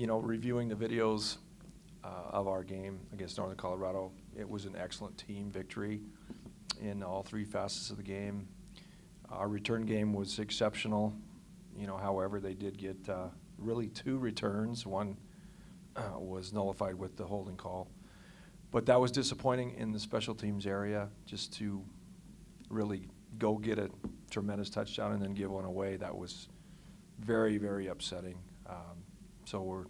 you know, reviewing the videos of our game against Northern Colorado, it was an excellent team victory in all three facets of the game. Our return game was exceptional. You know, however, they did get really 2 returns. One was nullified with the holding call. But that was disappointing in the special teams area, just to really go get a tremendous touchdown and then give one away. That was very, very upsetting. So we're,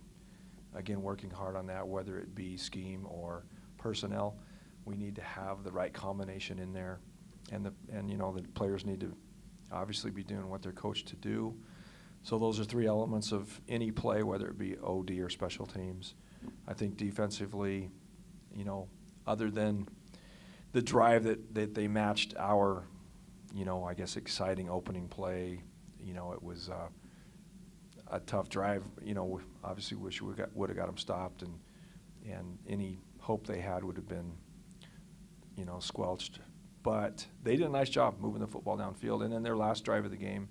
again, working hard on that, whether it be scheme or personnel. We need to have the right combination in there. And you know, the players need to obviously be doing what they're coached to do. So those are 3 elements of any play, whether it be OD or special teams. I think defensively, you know, other than the drive that they matched our, you know, I guess exciting opening play, you know, it was a tough drive. You know, obviously wish we would have got them stopped, and any hope they had would have been, you know, squelched. But they did a nice job moving the football downfield, and then their last drive of the game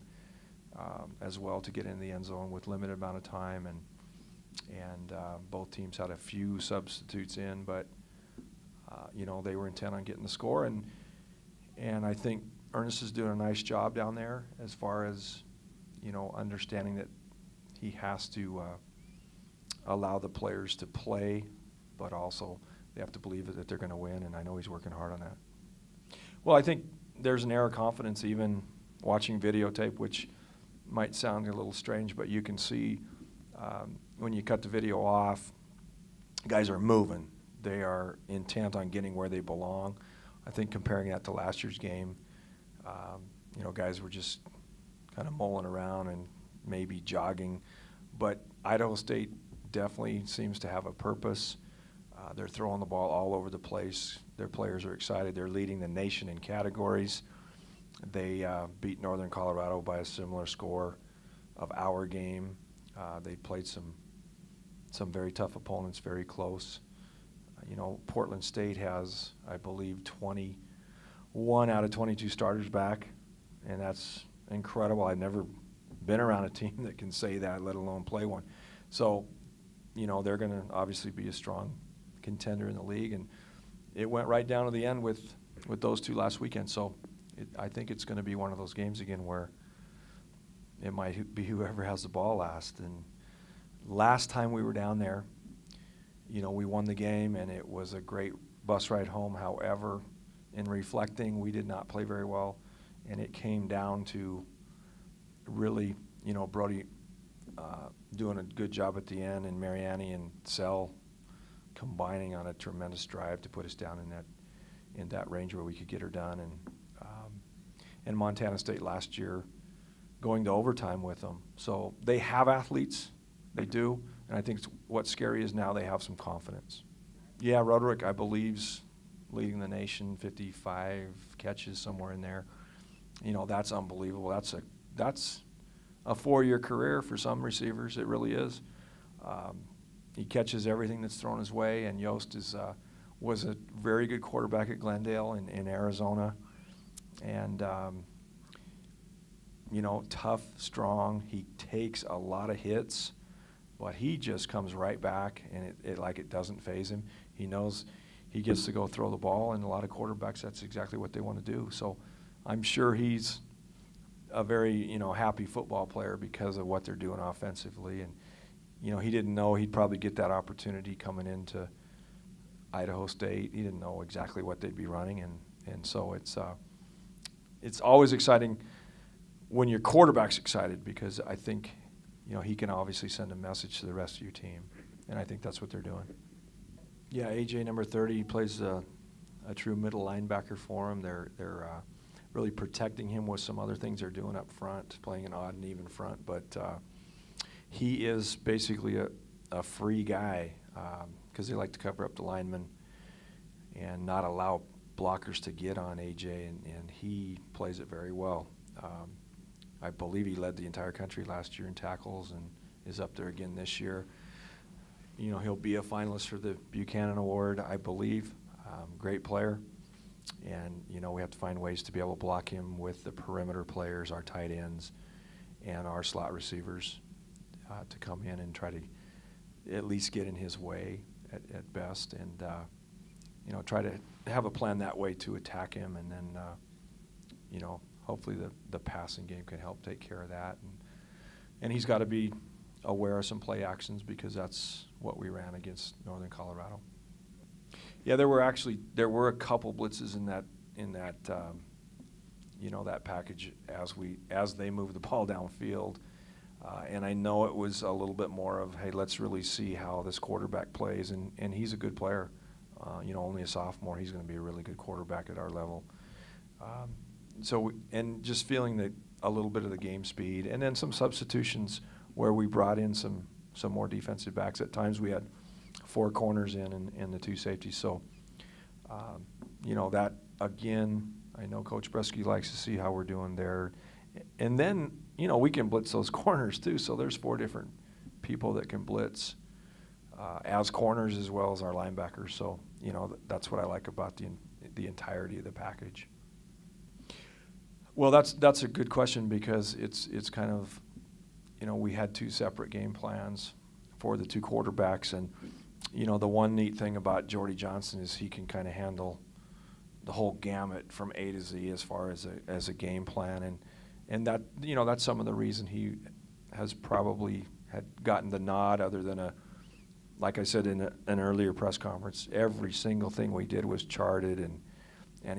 as well, to get in the end zone with limited amount of time, and both teams had a few substitutes in, but you know, they were intent on getting the score, and I think Ernest is doing a nice job down there as far as, you know, understanding that he has to allow the players to play, but also they have to believe that they're going to win, and I know he's working hard on that. Well, I think there's an air of confidence even watching videotape, which might sound a little strange, but you can see when you cut the video off, guys are moving. They are intent on getting where they belong. I think comparing that to last year's game, you know, guys were just kind of mulling around and maybe jogging. But Idaho State definitely seems to have a purpose. They're throwing the ball all over the place. Their players are excited. They're leading the nation in categories. They beat Northern Colorado by a similar score of our game. They played some very tough opponents, very close. You know, Portland State has, I believe, 21 out of 22 starters back, and that's incredible. I've never been around a team that can say that, let alone play one. So, you know, they're going to obviously be a strong contender in the league, and it went right down to the end with those 2 last weekend. So I think it's going to be one of those games again where it might be whoever has the ball last. And last time we were down there, you know, we won the game, and it was a great bus ride home. However, in reflecting, we did not play very well, and it came down to really, you know, Brody doing a good job at the end, and Mariani and Sell combining on a tremendous drive to put us down in that range where we could get her done. And Montana State last year going to overtime with them. So they have athletes, they do, and I think what's scary is now they have some confidence. Yeah, Roderick, I believe's leading the nation, 55 catches, somewhere in there. You know, that's unbelievable. That's a 4-year career for some receivers. It really is. He catches everything that's thrown his way, and Yost was a very good quarterback at Glendale in Arizona. And, you know, tough, strong. He takes a lot of hits, but he just comes right back, and it doesn't faze him. He knows he gets to go throw the ball, and a lot of quarterbacks, that's exactly what they want to do. So I'm sure he's a very, you know, happy football player because of what they're doing offensively. And, you know, he didn't know he'd probably get that opportunity coming into Idaho State. He didn't know exactly what they'd be running, and so it's always exciting when your quarterback's excited, because I think, you know, he can obviously send a message to the rest of your team, and I think that's what they're doing. Yeah, AJ, number 30, he plays a true middle linebacker for him. They're really protecting him with some other things they're doing up front, playing an odd and even front, but he is basically a free guy because they like to cover up the linemen and not allow blockers to get on AJ, and he plays it very well. I believe he led the entire country last year in tackles and is up there again this year. You know, he'll be a finalist for the Buchanan Award, I believe. Great player. And, you know, we have to find ways to be able to block him with the perimeter players, our tight ends, and our slot receivers to come in and try to at least get in his way at best, and you know, try to have a plan that way to attack him, and then you know, hopefully the passing game can help take care of that, and he's got to be aware of some play actions, because that's what we ran against Northern Colorado. Yeah, there were a couple blitzes in that you know, that package as they moved the ball downfield, and I know it was a little bit more of, hey, let's really see how this quarterback plays, and he's a good player. You know, only a sophomore, he's going to be a really good quarterback at our level. And just feeling that a little bit of the game speed, and then some substitutions where we brought in some more defensive backs. At times we had 4 corners in and the 2 safeties. So, you know, that again, I know Coach Bresky likes to see how we're doing there. And then, you know, we can blitz those corners too. So there's 4 different people that can blitz as corners as well as our linebackers. So, you know, that's what I like about the entirety of the package. Well, that's a good question, because it's kind of, you know, we had 2 separate game plans for the 2 quarterbacks, and you know, the one neat thing about Jordy Johnson is he can kind of handle the whole gamut from A to Z as far as a game plan, and that, you know, that's some of the reason he has probably had gotten the nod, other than like I said in an earlier press conference, every single thing we did was charted and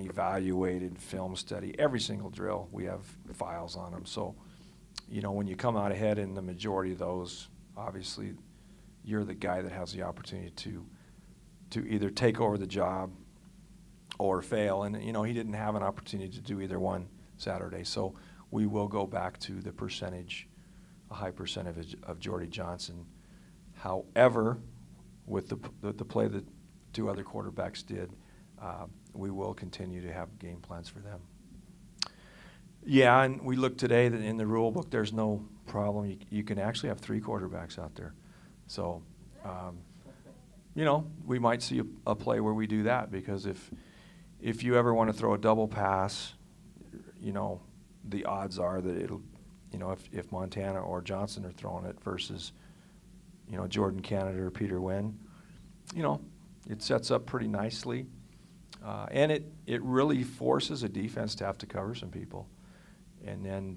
evaluated, film study. Every single drill, we have files on them. So, you know, when you come out ahead in the majority of those, obviously you're the guy that has the opportunity to either take over the job or fail. And, you know, he didn't have an opportunity to do either one Saturday. So we will go back to the percentage, a high percentage of Jordy Johnson. However, with the play that 2 other quarterbacks did, we will continue to have game plans for them. Yeah, and we looked today that in the rule book there's no problem. You can actually have 3 quarterbacks out there. So, you know, we might see a play where we do that, because if you ever want to throw a double pass, you know, the odds are that it'll, you know, if Montana or Johnson are throwing it versus, you know, Jordan Canada or Peter Wynn, you know, it sets up pretty nicely. And it really forces a defense to have to cover some people. And then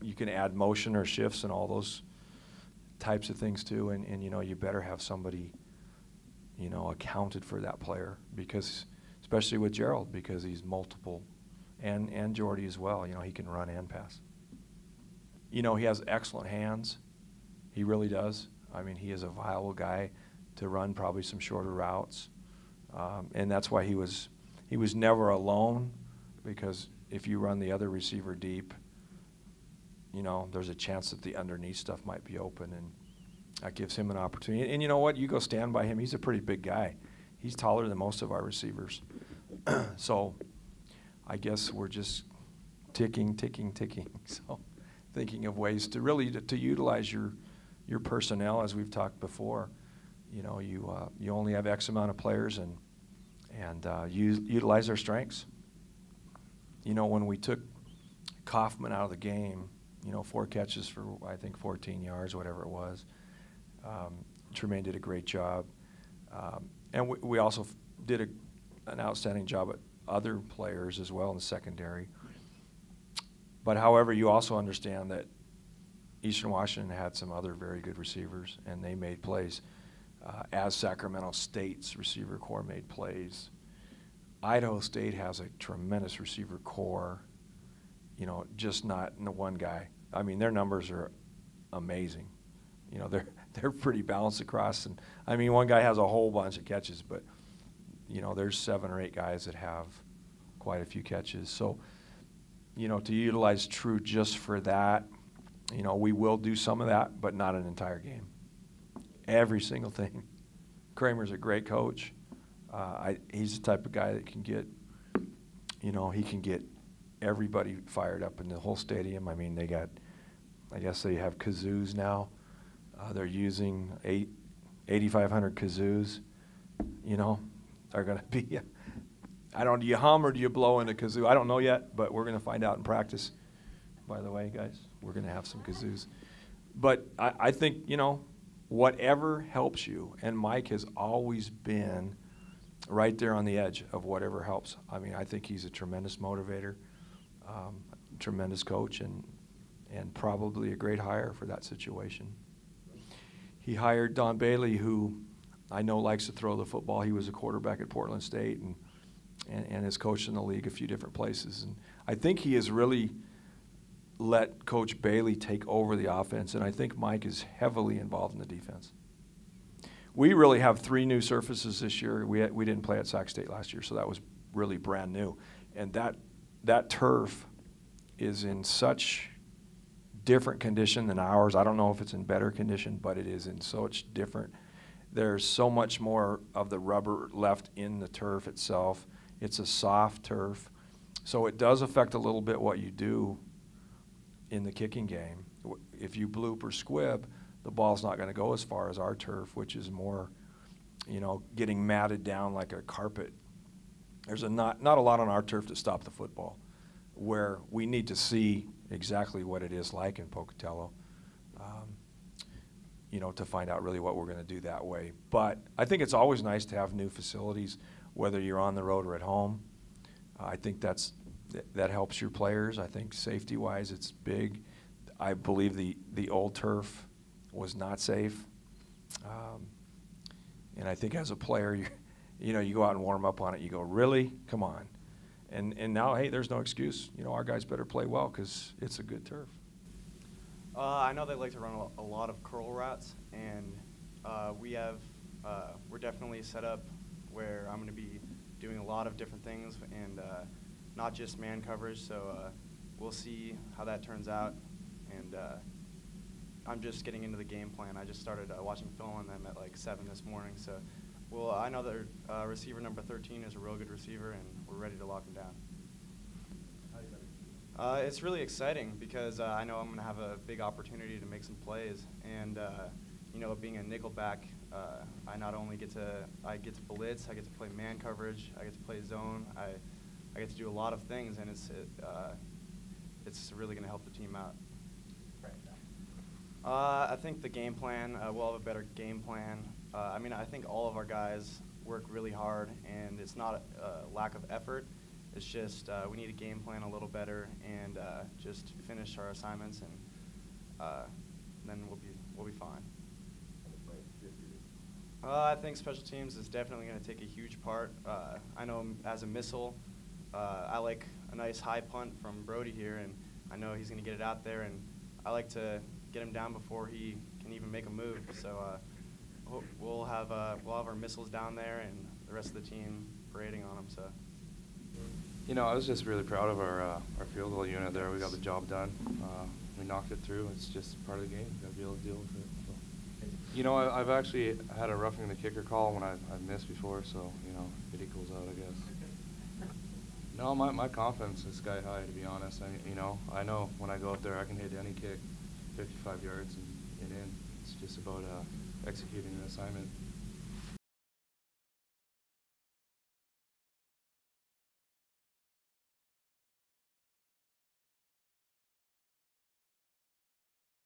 you can add motion or shifts and all those types of things too. And you know, you better have somebody, you know, accounted for that player, because especially with Gerald, because he's multiple, and Jordy as well. You know, he can run and pass. You know, he has excellent hands. He really does. I mean, he is a viable guy to run probably some shorter routes. And that's why he was never alone, because if you run the other receiver deep, you know, there's a chance that the underneath stuff might be open, and that gives him an opportunity. And you know what? You go stand by him. He's a pretty big guy. He's taller than most of our receivers. So I guess we're just ticking. So thinking of ways to really to utilize your personnel, as we've talked before. You know, you only have X amount of players, and utilize their strengths. You know, when we took Kaufman out of the game, you know, 4 catches for, I think, 14 yards, whatever it was. Tremaine did a great job. And we also did an outstanding job at other players as well in the secondary. But however, you also understand that Eastern Washington had some other very good receivers, and they made plays. As Sacramento State's receiver corps made plays. Idaho State has a tremendous receiver corps, you know, just not in the one guy. I mean, their numbers are amazing. You know, they're pretty balanced across. And I mean, one guy has a whole bunch of catches, but, you know, there's 7 or 8 guys that have quite a few catches. So, you know, to utilize True just for that, you know, we will do some of that, but not an entire game. Every single thing. Kramer's a great coach. He's the type of guy that can get, you know, he can get everybody fired up in the whole stadium. I mean, I guess they have kazoos now. They're using 8,500 kazoos. You know, they're going to be, do you hum or do you blow in a kazoo? I don't know yet, but we're going to find out in practice. By the way, guys, we're going to have some kazoos. But I think, you know, whatever helps you. And Mike has always been right there on the edge of whatever helps. I mean, I think he's a tremendous motivator, tremendous coach, and probably a great hire for that situation. He hired Don Bailey, who I know likes to throw the football. He was a quarterback at Portland State and has coached in the league a few different places. And I think he has really let Coach Bailey take over the offense, and I think Mike is heavily involved in the defense. We really have 3 new surfaces this year. We didn't play at Sac State last year, so that was really brand new. And that turf is in such different condition than ours. I don't know if it's in better condition, but it is in such different. There's so much more of the rubber left in the turf itself. It's a soft turf, so it does affect a little bit what you do in the kicking game. If you bloop or squib, the ball's not going to go as far as our turf, which is more, getting matted down like a carpet. There's not a lot on our turf to stop the football, where we need to see exactly what it is like in Pocatello, to find out really what we're going to do that way. But I think it's always nice to have new facilities, whether you're on the road or at home. I think that helps your players. I think safety-wise it's big. I believe the old turf was not safe. And I think as a player, you go out and warm up on it, you go, really? Come on. And now, hey, there's no excuse. Our guys better play well because it's a good turf. I know they like to run a lot of curl routes, and we're definitely set up where I'm going to be doing a lot of different things and not just man coverage. So we'll see how that turns out. And I'm just getting into the game plan. I just started watching film on them at like 7 this morning. So I know that receiver number 13 is a real good receiver, and we're ready to lock him down. It's really exciting because I know I'm going to have a big opportunity to make some plays. And, being a nickelback, I not only get to blitz, I get to play man coverage, I get to play zone, I get to do a lot of things, and it's really going to help the team out. I think the game plan, we'll have a better game plan. I think all of our guys work really hard, and it's not a lack of effort. It's just we need a game plan a little better and just finish our assignments, and then we'll be fine. I think special teams is definitely going to take a huge part. I know as a missile, I like a nice high punt from Brody here, and I know he's going to get it out there, and I like to get him down before he can even make a move. So we'll have our missiles down there and the rest of the team parading on them. So. I was just really proud of our field goal unit there. We got the job done. We knocked it through. It's just part of the game. You got to be able to deal with it. So. I've actually had a roughing the kicker call when I've missed before, so it equals out, I guess. No, my confidence is sky high, to be honest. I know when I go up there I can hit any kick 55 yards and in. It's just about executing an assignment.